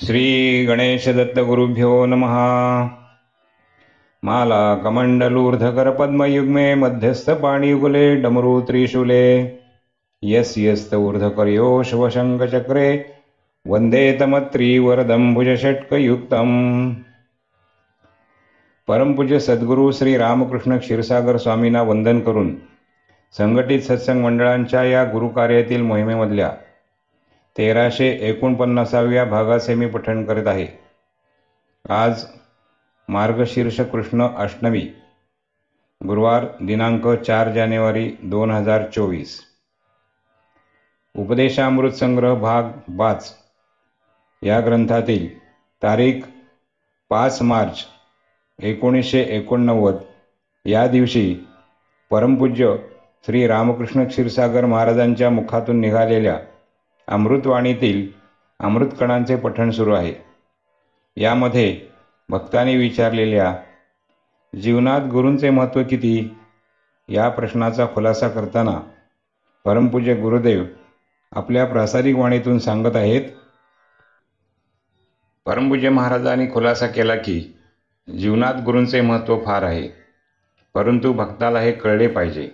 श्री गणेश दत्त गुरुभ्यो नमः। माला कमंडलूर्धकर पद्मयुग्मे मध्यस्थ पाणियुगले डमरू त्रिशूले यस्य ऊर्ध्वकर्यो शुभशङ्खचक्रे वंदे तमत्रिवरदं भुजषट्कयुक्तम्। परमपूज्य सद्गुरू श्री रामकृष्ण क्षीरसागर स्वामींना वंदन करून संघटित सत्संग मंडळांच्या या गुरुकार्यातील मोहिमेमधल्या 1349व्या भागाचे मी पठण करीत आहे। आज मार्गशीर्ष कृष्ण अष्टमी, गुरुवार दिनांक 4 जानेवारी 2024। उपदेशामृत संग्रह भाग 5 या ग्रंथातील तारीख 5 मार्च 1989 या दिवशी परमपूज्य श्री रामकृष्ण क्षीरसागर महाराजांच्या मुखातून निघालेल्या अमृतवाणीतील अमृतकणांचे पठण सुरू आहे। यामध्ये भक्तांनी विचारलेल्या जीवनात गुरूंचे महत्त्व किती या प्रश्नाचा खुलासा करताना परमपूज्य गुरुदेव आपल्या प्रासादिक वाणीतून सांगत आहेत। परमपूज्य महाराजांनी खुलासा केला की जीवनात गुरूंचे महत्त्व फार आहे, परंतु भक्ताला हे कळले पाहिजे।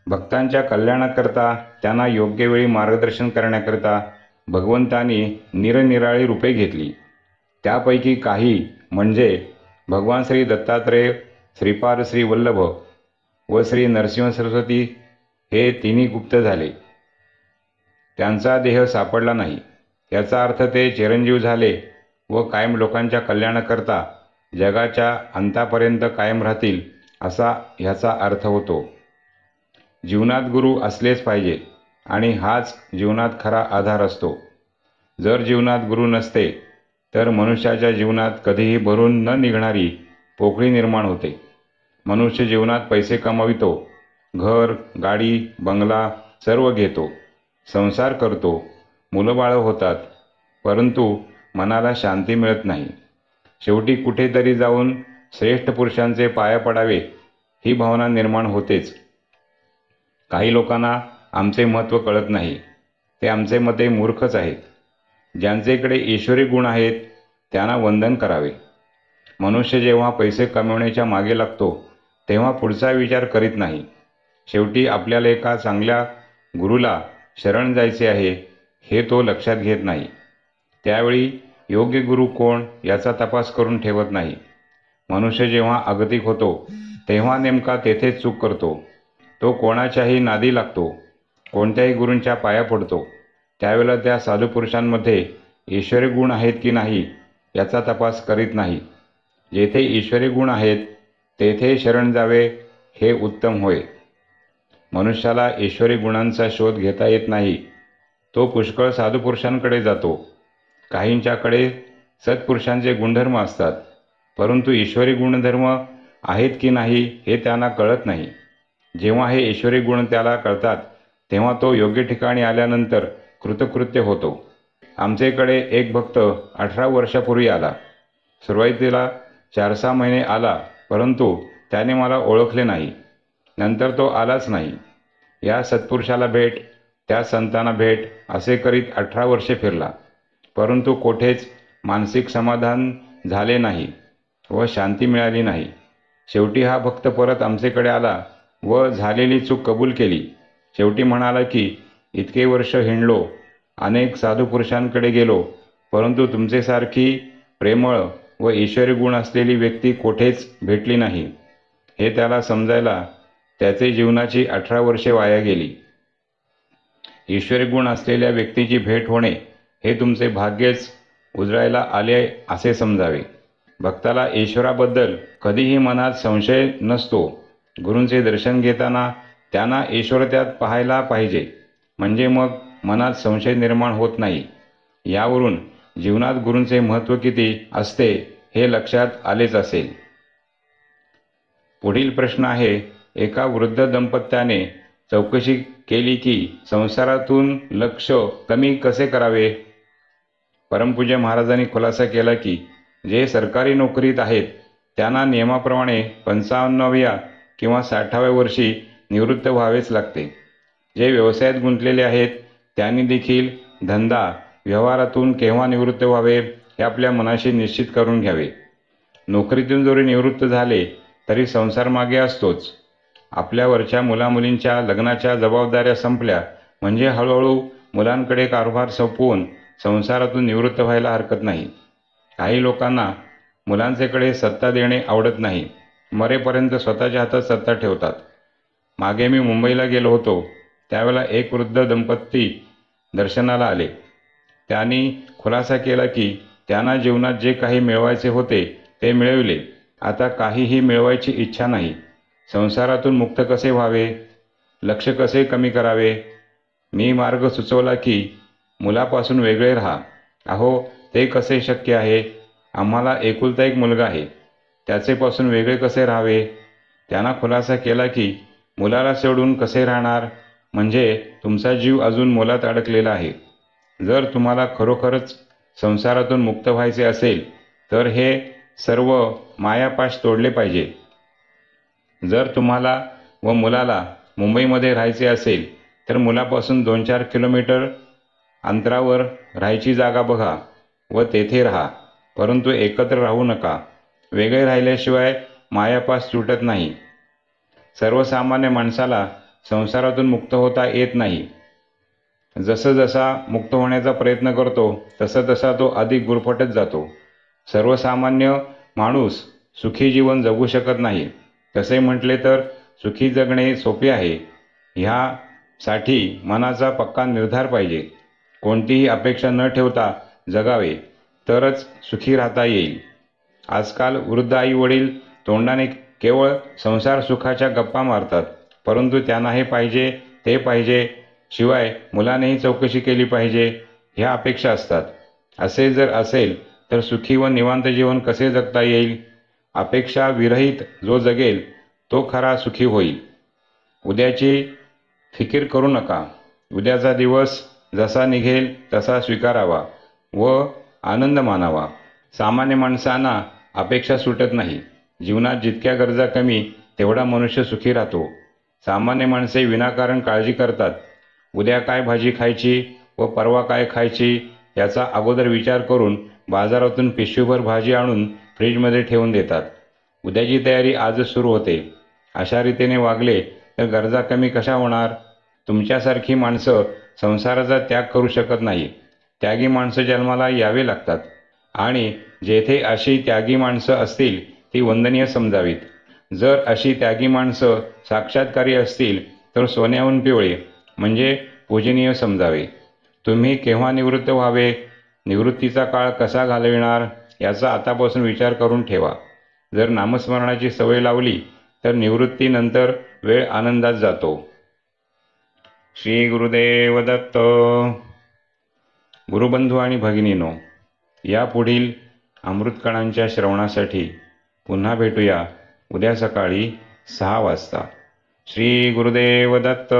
भक्तांच्या कल्याणाकरता त्यांना योग्य वेळी मार्गदर्शन करण्याकरता भगवंतांनी निरनिराळी रूपे घेतली। त्यापैकी काही म्हणजे भगवान श्री दत्तात्रेय, श्रीपाद श्री वल्लभ व श्री नरसिंह सरस्वती हे तिन्ही गुप्त झाले। त्यांचा देह सापडला नाही, याचा अर्थ ते चिरंजीव झाले व कायम लोकांच्या कल्याणाकरता जगाच्या अंतापर्यंत कायम राहतील असा ह्याचा अर्थ होतो। जीवनात गुरु असलेच पाहिजे आणि हाच जीवनात खरा आधार असतो। जर जीवनात गुरु नसते तर मनुष्याच्या जीवनात कधीही भरून न निघणारी पोकळी निर्माण होते। मनुष्य जीवनात पैसे कमावितो, घर, गाडी, बंगला सर्व घेतो, संसार करतो, मुलंबाळं होतात, परंतु मनाला शांती मिळत नाही। शेवटी कुठेतरी जाऊन श्रेष्ठ पुरुषांचे पाया पडावे ही भावना निर्माण होतेच। काही लोकांना आमचे महत्त्व कळत नाही, ते आमचे मते मूर्खच आहेत। ज्यांचेकडे ईश्वरी गुण आहेत त्यांना वंदन करावे। मनुष्य जेव्हा पैसे कमवण्याच्या मागे लागतो तेव्हा पुढचा विचार करीत नाही। शेवटी आपल्याला एका चांगल्या गुरुला शरण जायचे आहे हे तो लक्षात घेत नाही। त्यावेळी योग्य गुरु कोण याचा तपास करून ठेवत नाही। मनुष्य जेव्हा अगतिक होतो तेव्हा नेमका तेथेच चूक करतो। तो कोणाच्याही नादी लागतो, कोणत्याही गुरूंच्या पाया पडतो, त्यावेळेला त्या साधू पुरुषांमध्ये ईश्वरी गुण आहेत की नाही याचा तपास करीत नाही। जेथे ईश्वरी गुण आहेत तेथे शरण जावे हे उत्तम होय। मनुष्याला ईश्वरी गुणांचा शोध घेता येत नाही, तो पुष्कळ साधू पुरुषांकडे जातो। काहींच्याकडे सत्पुरुषांचे गुणधर्म असतात, परंतु ईश्वरी गुणधर्म आहेत की नाही हे त्यांना कळत नाही। जेव्हा हे ईश्वरी गुण त्याला कळतात तेव्हा तो योग्य ठिकाणी आल्यानंतर कृतकृत्य होतो। आमच्याकडे एक भक्त 18 वर्षापूर्वी आला। सुरुवातीला 4-6 महिने आला, परंतु त्याने मला ओळखले नाही। नंतर तो आलाच नाही। या सत्पुरुषाला भेट, त्या संतांना भेट असे करीत 18 वर्षे फिरला, परंतु कोठेच मानसिक समाधान झाले नाही व शांती मिळाली नाही। शेवटी हा भक्त परत आमच्याकडे आला व झालेली चूक कबूल केली। शेवटी म्हणाला की इतके वर्ष हिंडलो, अनेक साधू पुरुषांकडे गेलो, परंतु तुमचेसारखी प्रेमळ व ईश्वरी गुण असलेली व्यक्ती कोठेच भेटली नाही। हे त्याला समजायला त्याचे जीवनाची 18 वर्षे वाया गेली। ईश्वरी गुण असलेल्या व्यक्तीची भेट होणे हे तुमचे भाग्यच उजळायला आले असे समजावे। भक्ताला ईश्वराबद्दल कधीही मनात संशय नसतो। गुरूंचे दर्शन घेताना त्यांना ईश्वर त्यात पाहायला पाहिजे, म्हणजे मग मनात संशय निर्माण होत नाही। यावरून जीवनात गुरूंचे महत्त्व किती असते हे लक्षात आलेच असेल। पुढील प्रश्न आहे, एका वृद्ध दंपत्याने चौकशी केली की संसारातून लक्ष कमी कसे करावे। परमपूज्य महाराजांनी खुलासा केला की जे सरकारी नोकरीत आहेत त्यांना नियमाप्रमाणे 55व्या किंवा 60व्या वर्षी निवृत्त व्हावेच लागते। जे व्यवसायात गुंतलेले आहेत त्यांनी देखील धंदा व्यवहारातून केव्हा निवृत्त व्हावे हे आपल्या मनाशी निश्चित करून घ्यावे. नोकरीतून जरी निवृत्त झाले तरी संसार मागे असतोच. आपल्यावरच्या मुलामुलींच्या लग्नाच्या जबाबदाऱ्या संपल्या म्हणजे हळूहळू मुलांकडे कारभार सोपवून संसारातून निवृत्त व्हायला हरकत नाही. काही लोकांना मुलांचेकडे सत्ता देणे आवडत नाही. मरेपर्यंत स्वतःच्या हातात सत्ता ठेवतात. मागे मी मुंबईला गेलो होतो. त्यावेळेला एक वृद्ध दंपती दर्शनाला आले. त्यांनी खुलासा केला की त्यांना जीवनात जे काही मिळवायचे होते ते मिळविले. आता काहीही मिळवायची इच्छा नाही. संसारातून मुक्त कसे व्हावे, लक्ष कसे कमी करावे. मी मार्ग सुचवला की मुलापासून वेगळे राहा. अहो, ते कसे शक्य आहे? आम्हाला एकुलता एक मुलगा आहे, त्याचेपासून वेगळे कसे राहावे. त्यांना खुलासा केला की मुलाला सोडून कसे राहणार, म्हणजे तुमचा जीव अजून मुलात अडकलेला आहे. जर तुम्हाला खरोखरच संसारातून मुक्त व्हायचे असेल तर हे सर्व मायापाश तोडले पाहिजे. जर तुम्हाला व मुलाला मुंबईमध्ये राहायचे असेल तर मुलापासून 2-4 किलोमीटर अंतरावर राहायची जागा बघा व तेथे राहा. परंतु एकत्र राहू नका. वेगळे राहिल्याशिवाय मायापास सुटत नाही. सर्वसामान्य माणसाला संसारातून मुक्त होता येत नाही. जसा मुक्त होण्याचा प्रयत्न करतो तसा तो अधिक गुरफटत जातो. सर्वसामान्य माणूस सुखी जीवन जगू शकत नाही. तसे म्हटले तर सुखी जगणे सोपे आहे. ह्यासाठी मनाचा पक्का निर्धार पाहिजे. कोणतीही अपेक्षा न ठेवता जगावे तरच सुखी राहता येईल. आजकाल वृद्ध आई वडील तोंडाने केवळ संसार सुखाच्या गप्पा मारतात, परंतु त्यांना हे पाहिजे ते पाहिजे, शिवाय मुलानेही चौकशी केली पाहिजे ह्या अपेक्षा असतात. असे जर असेल तर सुखी व निवांत जीवन कसे जगता येईल. अपेक्षा विरहित जो जगेल तो खरा सुखी होईल. उद्याची फिकीर करू नका. उद्याचा दिवस जसा निघेल तसा स्वीकारावा व आनंद मानावा. सामान्य माणसांना अपेक्षा सुटत नाही. जीवनात जितक्या गरजा कमी तेवढा मनुष्य सुखी राहतो. सामान्य माणसे विनाकारण काळजी करतात. उद्या काय भाजी खायची व परवा काय खायची याचा अगोदर विचार करून बाजारातून पिशवीभर भाजी आणून फ्रीजमध्ये ठेवून देतात. उद्याची तयारी आजच सुरू होते. अशा रीतीने वागले तर गरजा कमी कशा होणार. तुमच्यासारखी माणसं संसाराचा त्याग करू शकत नाही. त्यागी माणसं जन्माला यावे लागतात आणि जेथे अशी त्यागी माणसं असतील ती वंदनीय समजावीत. जर अशी त्यागी माणसं साक्षात्कारी असतील तर सोन्याहून पिवळे म्हणजे पूजनीय समजावे. तुम्ही केव्हा निवृत्त व्हावे, निवृत्तीचा काळ कसा घालविणार याचा आतापासून विचार करून ठेवा. जर नामस्मरणाची सवय लावली तर निवृत्तीनंतर वेळ आनंदात जातो. श्री गुरुदेव दत्त. गुरुबंधू आणि भगिनीनो, यापुढील अमृतकणांच्या श्रवणासाठी पुन्हा भेटूया उद्या सकाळी 6 वाजता. श्री गुरुदेव दत्त.